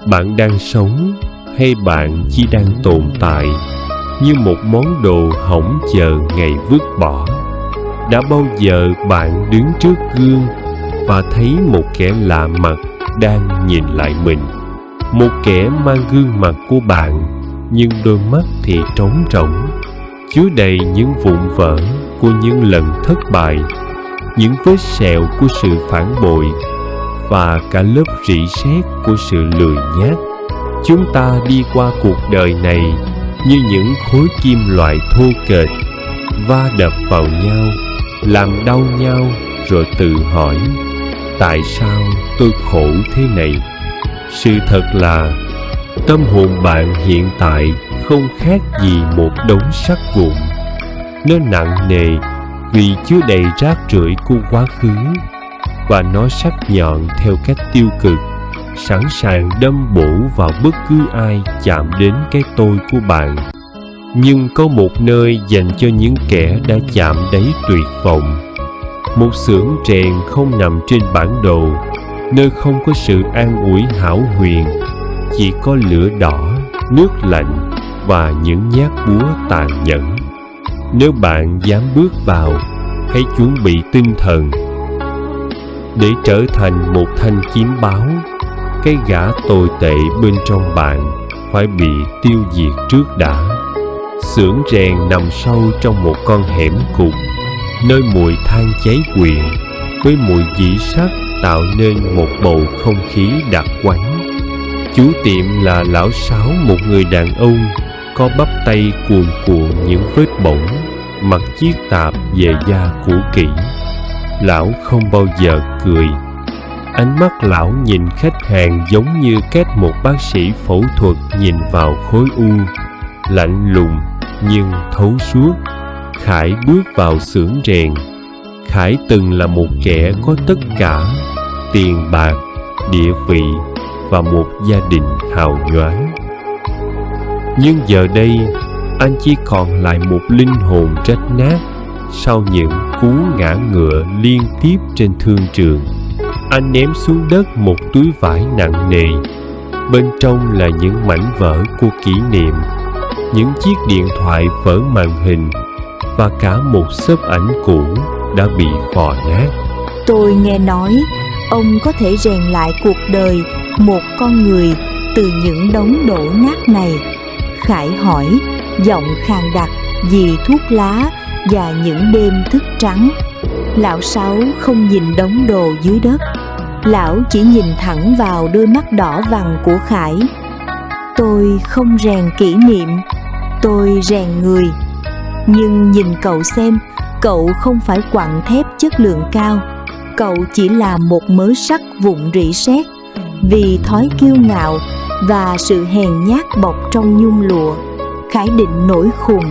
Bạn đang sống hay bạn chỉ đang tồn tại như một món đồ hỏng chờ ngày vứt bỏ? Đã bao giờ bạn đứng trước gương và thấy một kẻ lạ mặt đang nhìn lại mình? Một kẻ mang gương mặt của bạn, nhưng đôi mắt thì trống rỗng, chứa đầy những vụn vỡ của những lần thất bại, những vết sẹo của sự phản bội và cả lớp rỉ sét của sự lười nhác. Chúng ta đi qua cuộc đời này như những khối kim loại thô kệch, va đập vào nhau, làm đau nhau, rồi tự hỏi: tại sao tôi khổ thế này? Sự thật là tâm hồn bạn hiện tại không khác gì một đống sắt vụn. Nó nặng nề vì chứa đầy rác rưởi của quá khứ, và nó sắc nhọn theo cách tiêu cực, sẵn sàng đâm bổ vào bất cứ ai chạm đến cái tôi của bạn. Nhưng có một nơi dành cho những kẻ đã chạm đáy tuyệt vọng, một xưởng rèn không nằm trên bản đồ, nơi không có sự an ủi hão huyền, chỉ có lửa đỏ, nước lạnh và những nhát búa tàn nhẫn. Nếu bạn dám bước vào, hãy chuẩn bị tinh thần. Để trở thành một thanh kiếm báo, cái gã tồi tệ bên trong bạn phải bị tiêu diệt trước đã. Xưởng rèn nằm sâu trong một con hẻm cụt, nơi mùi than cháy quện với mùi dỉ sắt tạo nên một bầu không khí đặc quánh. Chủ tiệm là lão Sáu, một người đàn ông có bắp tay cuồn cuộn những vết bỏng, mặc chiếc tạp về da cũ kỹ. Lão không bao giờ cười. Ánh mắt lão nhìn khách hàng giống như cách một bác sĩ phẫu thuật nhìn vào khối u, lạnh lùng nhưng thấu suốt. Khải bước vào xưởng rèn. Khải từng là một kẻ có tất cả: tiền bạc, địa vị và một gia đình hào nhoáng. Nhưng giờ đây, anh chỉ còn lại một linh hồn rách nát sau những cú ngã ngựa liên tiếp trên thương trường. Anh ném xuống đất một túi vải nặng nề. Bên trong là những mảnh vỡ của kỷ niệm, những chiếc điện thoại vỡ màn hình và cả một xốp ảnh cũ đã bị phò nát. Tôi nghe nói ông có thể rèn lại cuộc đời một con người từ những đống đổ nát này. Khải hỏi, giọng khàn đặc vì thuốc lá và những đêm thức trắng. Lão Sáu không nhìn đống đồ dưới đất. Lão chỉ nhìn thẳng vào đôi mắt đỏ vằn của Khải. Tôi không rèn kỷ niệm, tôi rèn người. Nhưng nhìn cậu xem, cậu không phải quặng thép chất lượng cao. Cậu chỉ là một mớ sắt vụn rỉ sét vì thói kiêu ngạo và sự hèn nhát bọc trong nhung lụa. Khải định nổi khùng,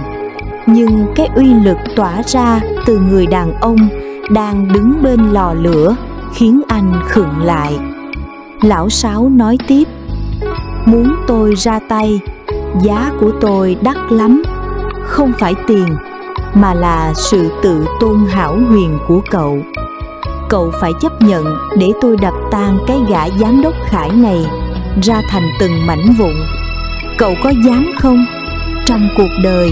nhưng cái uy lực tỏa ra từ người đàn ông đang đứng bên lò lửa khiến anh khựng lại. Lão Sáu nói tiếp: muốn tôi ra tay, giá của tôi đắt lắm. Không phải tiền, mà là sự tự tôn hão huyền của cậu. Cậu phải chấp nhận để tôi đập tan cái gã giám đốc Khải này ra thành từng mảnh vụn. Cậu có dám không? Trong cuộc đời,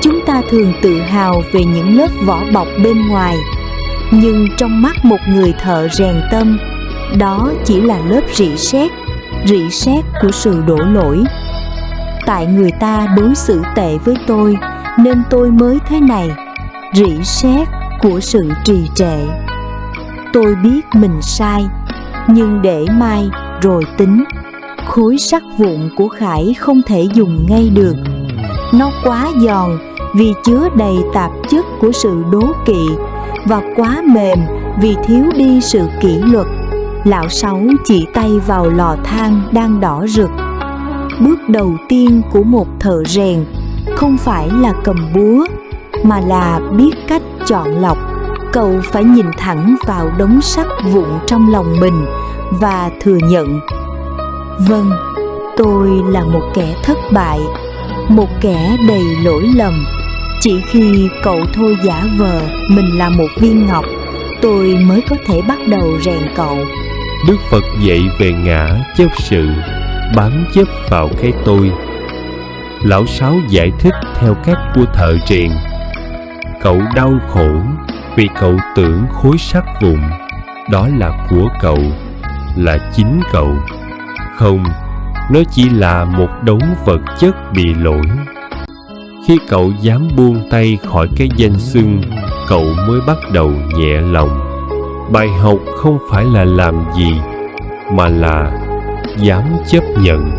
chúng ta thường tự hào về những lớp vỏ bọc bên ngoài, nhưng trong mắt một người thợ rèn tâm, đó chỉ là lớp rỉ sét của sự đổ lỗi. Tại người ta đối xử tệ với tôi nên tôi mới thế này, rỉ sét của sự trì trệ. Tôi biết mình sai, nhưng để mai rồi tính. Khối sắt vụn của Khải không thể dùng ngay được. Nó quá giòn vì chứa đầy tạp chất của sự đố kỵ, và quá mềm vì thiếu đi sự kỷ luật. Lão Sáu chỉ tay vào lò than đang đỏ rực. Bước đầu tiên của một thợ rèn không phải là cầm búa, mà là biết cách chọn lọc. Cậu phải nhìn thẳng vào đống sắt vụn trong lòng mình và thừa nhận: vâng, tôi là một kẻ thất bại, một kẻ đầy lỗi lầm. Chỉ khi cậu thôi giả vờ mình là một viên ngọc, tôi mới có thể bắt đầu rèn cậu. Đức Phật dạy về ngã chấp sự, bám chấp vào cái tôi. Lão Sáu giải thích theo cách của thợ rèn. Cậu đau khổ vì cậu tưởng khối sắt vụn đó là của cậu, là chính cậu. Không, nó chỉ là một đống vật chất bị lỗi. Khi cậu dám buông tay khỏi cái danh xưng, cậu mới bắt đầu nhẹ lòng. Bài học không phải là làm gì, mà là dám chấp nhận.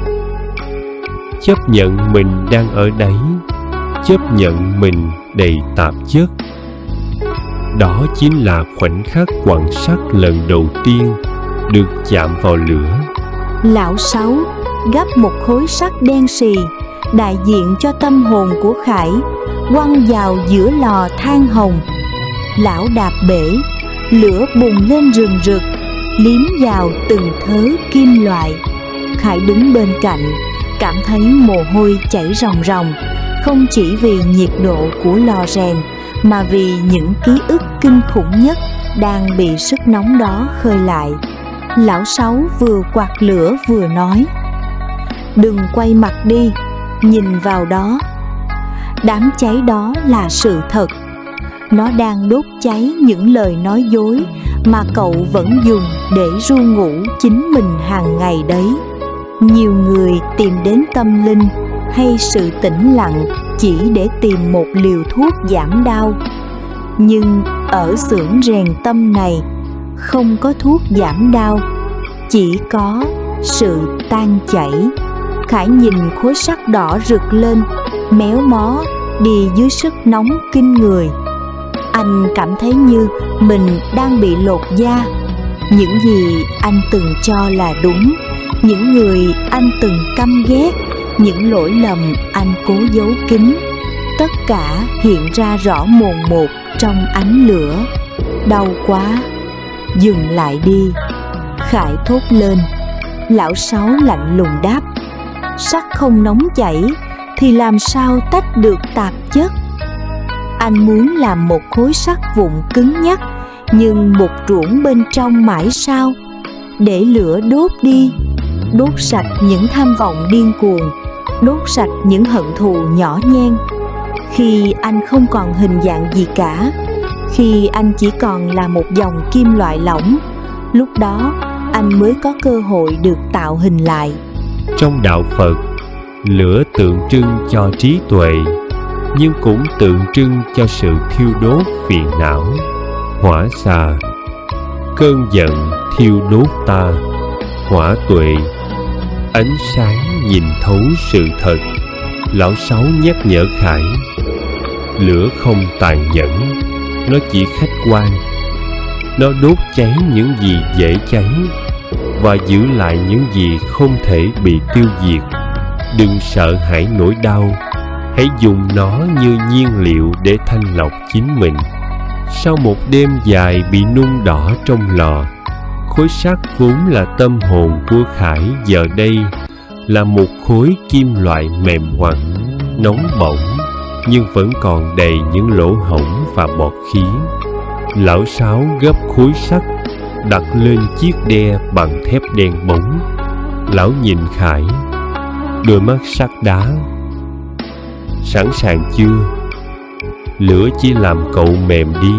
Chấp nhận mình đang ở đấy, chấp nhận mình đầy tạp chất. Đó chính là khoảnh khắc quặng sắt lần đầu tiên được chạm vào lửa. Lão Sáu gấp một khối sắt đen xì, đại diện cho tâm hồn của Khải, quăng vào giữa lò than hồng. Lão đạp bể, lửa bùng lên rừng rực, liếm vào từng thớ kim loại. Khải đứng bên cạnh, cảm thấy mồ hôi chảy ròng ròng, không chỉ vì nhiệt độ của lò rèn, mà vì những ký ức kinh khủng nhất đang bị sức nóng đó khơi lại. Lão Sáu vừa quạt lửa vừa nói: "Đừng quay mặt đi, nhìn vào đó. Đám cháy đó là sự thật. Nó đang đốt cháy những lời nói dối mà cậu vẫn dùng để ru ngủ chính mình hàng ngày đấy." Nhiều người tìm đến tâm linh hay sự tĩnh lặng chỉ để tìm một liều thuốc giảm đau. Nhưng ở xưởng rèn tâm này không có thuốc giảm đau, chỉ có sự tan chảy. Khải nhìn khối sắt đỏ rực lên, méo mó đi dưới sức nóng kinh người. Anh cảm thấy như mình đang bị lột da. Những gì anh từng cho là đúng, những người anh từng căm ghét, những lỗi lầm anh cố giấu kín, tất cả hiện ra rõ mồn một trong ánh lửa. Đau quá, dừng lại đi, Khải thốt lên. Lão Sáu lạnh lùng đáp: "Sắt không nóng chảy thì làm sao tách được tạp chất?" Anh muốn làm một khối sắt vụn cứng nhắc, nhưng một ruỗng bên trong mãi sao? Để lửa đốt đi, đốt sạch những tham vọng điên cuồng, đốt sạch những hận thù nhỏ nhen. Khi anh không còn hình dạng gì cả, khi anh chỉ còn là một dòng kim loại lỏng, lúc đó anh mới có cơ hội được tạo hình lại. Trong đạo Phật, lửa tượng trưng cho trí tuệ, nhưng cũng tượng trưng cho sự thiêu đốt phiền não. Hỏa xà, cơn giận thiêu đốt ta. Hỏa tuệ, ánh sáng nhìn thấu sự thật. Lão Sáu nhắc nhở Khải: lửa không tàn nhẫn, nó chỉ khách quan. Nó đốt cháy những gì dễ cháy và giữ lại những gì không thể bị tiêu diệt. Đừng sợ hãi nỗi đau, hãy dùng nó như nhiên liệu để thanh lọc chính mình. Sau một đêm dài bị nung đỏ trong lò, khối sắt vốn là tâm hồn của Khải giờ đây là một khối kim loại mềm ngoặt, nóng bỏng, nhưng vẫn còn đầy những lỗ hổng và bọt khí. Lão Sáu gấp khối sắt đặt lên chiếc đe bằng thép đen bóng. Lão nhìn Khải, đôi mắt sắt đá: sẵn sàng chưa? Lửa chỉ làm cậu mềm đi,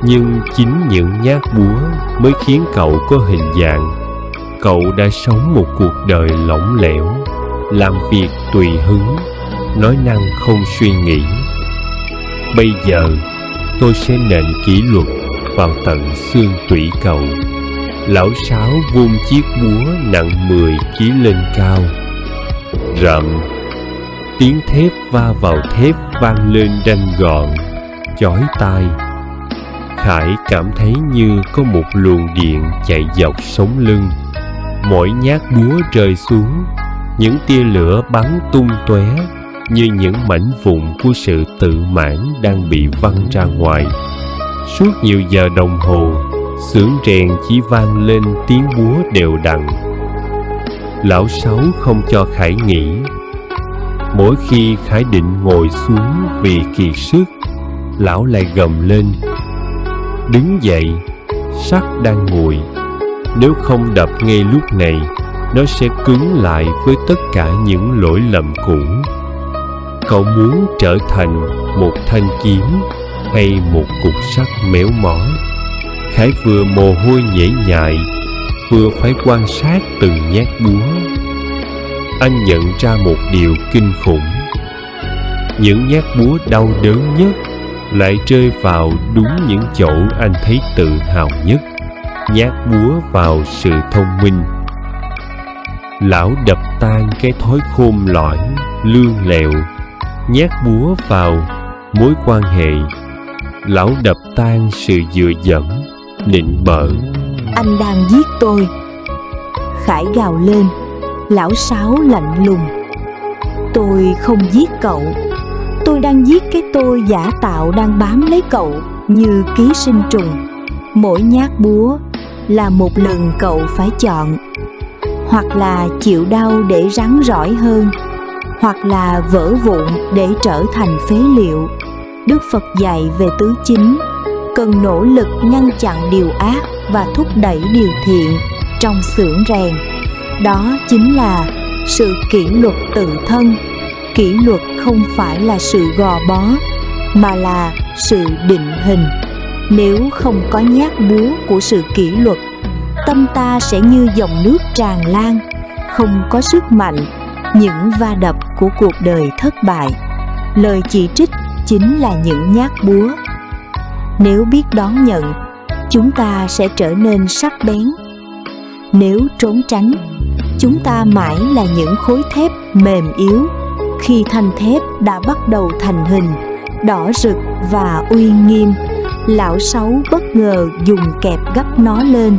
nhưng chính những nhát búa mới khiến cậu có hình dạng. Cậu đã sống một cuộc đời lỏng lẻo, làm việc tùy hứng, nói năng không suy nghĩ. Bây giờ tôi sẽ nện kỷ luật vào tận xương tủy cậu. Lão Sáu vung chiếc búa nặng 10 kg lên cao. Rậm, tiếng thép va vào thép vang lên đanh gọn, chói tai. Khải cảm thấy như có một luồng điện chạy dọc sống lưng. Mỗi nhát búa rơi xuống, những tia lửa bắn tung tóe như những mảnh vụn của sự tự mãn đang bị văng ra ngoài. Suốt nhiều giờ đồng hồ, xưởng rèn chỉ vang lên tiếng búa đều đặn. Lão Sáu không cho Khải nghỉ. Mỗi khi Khải định ngồi xuống vì kiệt sức, lão lại gầm lên: đứng dậy, sắt đang nguội. Nếu không đập ngay lúc này, nó sẽ cứng lại với tất cả những lỗi lầm cũ. Cậu muốn trở thành một thanh kiếm hay một cục sắt méo mó? Khải vừa mồ hôi nhễ nhại, vừa phải quan sát từng nhát búa. Anh nhận ra một điều kinh khủng: những nhát búa đau đớn nhất lại rơi vào đúng những chỗ anh thấy tự hào nhất, nhát búa vào sự thông minh. Lão đập tan cái thói khôn lõi, lương lẹo, nhát búa vào mối quan hệ. Lão đập tan sự dựa dẫm, nịnh bợ. Anh đang giết tôi. Khải gào lên. Lão Sáu lạnh lùng. Tôi không giết cậu. Tôi đang giết cái tôi giả tạo đang bám lấy cậu như ký sinh trùng. Mỗi nhát búa là một lần cậu phải chọn: hoặc là chịu đau để rắn rỏi hơn, hoặc là vỡ vụn để trở thành phế liệu. Đức Phật dạy về tứ chính, cần nỗ lực ngăn chặn điều ác và thúc đẩy điều thiện trong xưởng rèn. Đó chính là sự kỷ luật tự thân. Kỷ luật không phải là sự gò bó, mà là sự định hình. Nếu không có nhát búa của sự kỷ luật, tâm ta sẽ như dòng nước tràn lan, không có sức mạnh. Những va đập của cuộc đời thất bại, lời chỉ trích chính là những nhát búa. Nếu biết đón nhận, chúng ta sẽ trở nên sắc bén. Nếu trốn tránh, chúng ta mãi là những khối thép mềm yếu. Khi thanh thép đã bắt đầu thành hình, đỏ rực và uy nghiêm, lão Sáu bất ngờ dùng kẹp gấp nó lên.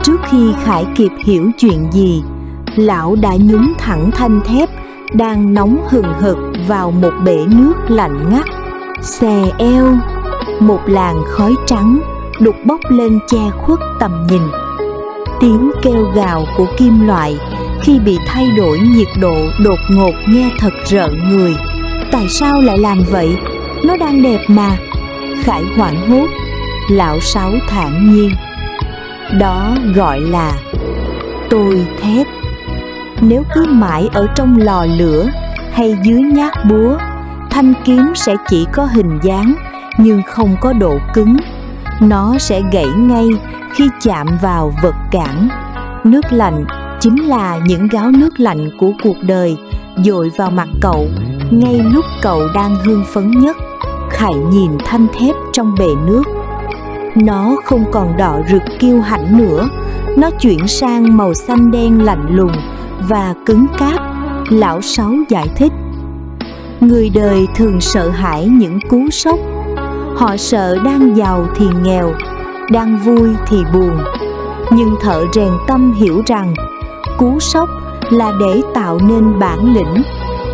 Trước khi Khải kịp hiểu chuyện gì, lão đã nhúng thẳng thanh thép đang nóng hừng hực vào một bể nước lạnh ngắt. Xè eo, một làn khói trắng đục bốc lên che khuất tầm nhìn. Tiếng kêu gào của kim loại khi bị thay đổi nhiệt độ đột ngột nghe thật rợn người. Tại sao lại làm vậy? Nó đang đẹp mà. Khải hoảng hốt. Lão Sáu thản nhiên. Đó gọi là tôi thép. Nếu cứ mãi ở trong lò lửa hay dưới nhát búa, thanh kiếm sẽ chỉ có hình dáng nhưng không có độ cứng. Nó sẽ gãy ngay khi chạm vào vật cản. Nước lạnh chính là những gáo nước lạnh của cuộc đời dội vào mặt cậu ngay lúc cậu đang hưng phấn nhất. Khải nhìn thanh thép trong bể nước. Nó không còn đỏ rực kiêu hãnh nữa. Nó chuyển sang màu xanh đen lạnh lùng và cứng cáp. Lão Sáu giải thích. Người đời thường sợ hãi những cú sốc. Họ sợ đang giàu thì nghèo, đang vui thì buồn. Nhưng thợ rèn tâm hiểu rằng cú sốc là để tạo nên bản lĩnh.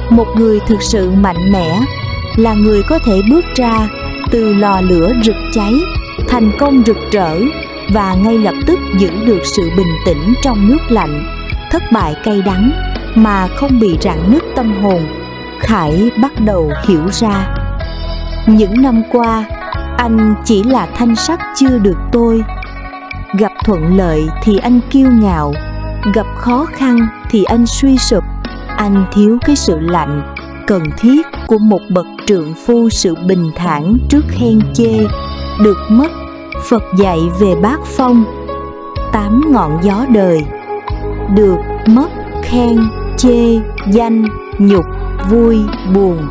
Một người thực sự mạnh mẽ là người có thể bước ra từ lò lửa rực cháy, thành công rực rỡ và ngay lập tức giữ được sự bình tĩnh trong nước lạnh, thất bại cay đắng mà không bị rạn nứt tâm hồn. Khải bắt đầu hiểu ra. Những năm qua, anh chỉ là thanh sắt chưa được tôi. Gặp thuận lợi thì anh kiêu ngạo, gặp khó khăn thì anh suy sụp. Anh thiếu cái sự lạnh cần thiết của một bậc trượng phu, sự bình thản trước khen chê. Được mất, Phật dạy về bát phong, 8 ngọn gió đời. Được mất, khen, chê, danh, nhục, vui, buồn.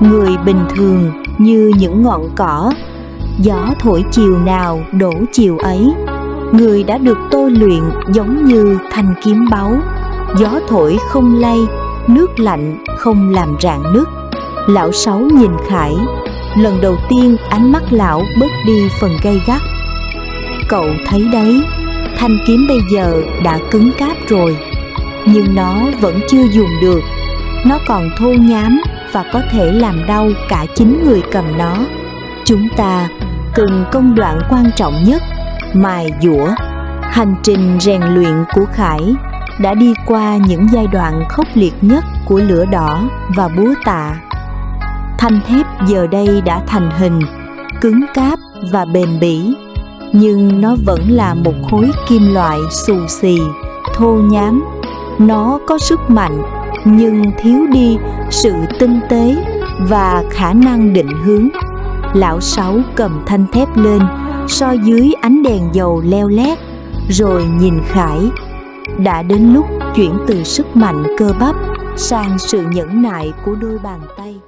Người bình thường như những ngọn cỏ, gió thổi chiều nào đổ chiều ấy. Người đã được tôi luyện giống như thanh kiếm báu, gió thổi không lay, nước lạnh không làm rạn nứt. Lão Sáu nhìn Khải. Lần đầu tiên ánh mắt lão bớt đi phần gay gắt. Cậu thấy đấy, thanh kiếm bây giờ đã cứng cáp rồi, nhưng nó vẫn chưa dùng được. Nó còn thô nhám và có thể làm đau cả chính người cầm nó. Chúng ta cần công đoạn quan trọng nhất, mài dũa. Hành trình rèn luyện của Khải đã đi qua những giai đoạn khốc liệt nhất của lửa đỏ và búa tạ. Thanh thép giờ đây đã thành hình, cứng cáp và bền bỉ, nhưng nó vẫn là một khối kim loại xù xì, thô nhám Nó có sức mạnh nhưng thiếu đi sự tinh tế và khả năng định hướng. Lão Sáu cầm thanh thép lên, soi dưới ánh đèn dầu leo lét, rồi nhìn Khải. Đã đến lúc chuyển từ sức mạnh cơ bắp sang sự nhẫn nại của đôi bàn tay.